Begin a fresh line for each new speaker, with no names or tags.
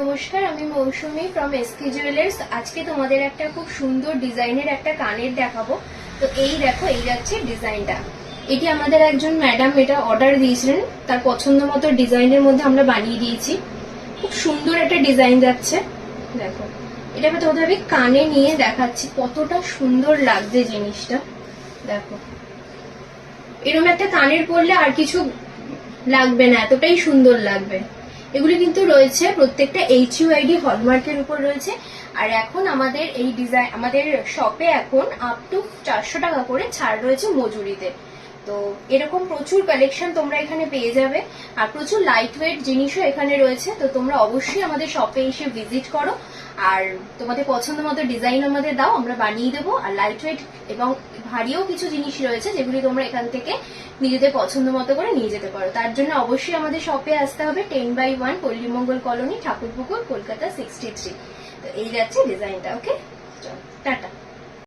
নমস্কার, আমি মৌসুমী from SK jewellers. আজকে তোমাদের একটা খুব সুন্দর ডিজাইনের একটা কানের দেখাবো। তো এই দেখো, এই যাচ্ছে ডিজাইনটা। এটি আমাদের একজন ম্যাডাম এটা অর্ডার দিয়েছিলেন, তার পছন্দ মতো ডিজাইনের মধ্যে আমরা বানিয়ে দিয়েছি। খুব সুন্দর একটা ডিজাইন যাচ্ছে। দেখো, এটা আমি তোমাদের আমি কানে নিয়ে দেখাচ্ছি কতটা সুন্দর লাগছে জিনিসটা। দেখো, এরকম একটা কানের পরলে আর কিছু লাগবে না, এতটাই সুন্দর লাগবে। এগুলি কিন্তু রয়েছে প্রত্যেকটা HUID হলমার্কের উপর রয়েছে। আর এখন আমাদের এই ডিজাইন আমাদের শপে এখন আপ টু 400 টাকা করে ছাড় রয়েছে মজুরিতে। তো এরকম প্রচুর কালেকশন তোমরা এখানে পেয়ে যাবে, আর প্রচুর লাইট ওয়েট জিনিসও এখানে রয়েছে। তো তোমরা অবশ্যই আমাদের শপে এসে ভিজিট করো, আর তোমাদের পছন্দ মতো ডিজাইন আমাদের দাও, আমরা বানিয়ে দেবো। আর লাইট ওয়েট এবং ভারীও কিছু জিনিস রয়েছে যেগুলি তোমরা এখান থেকে নিজেদের পছন্দ মতো করে নিয়ে যেতে পারো। তার জন্য অবশ্যই আমাদের শপে আসতে হবে। 10/1 পল্লীমঙ্গল কলোনি, ঠাকুরপুকুর, কলকাতা 63। তো এই যাচ্ছে ডিজাইনটা। ওকে, চলো টাটা।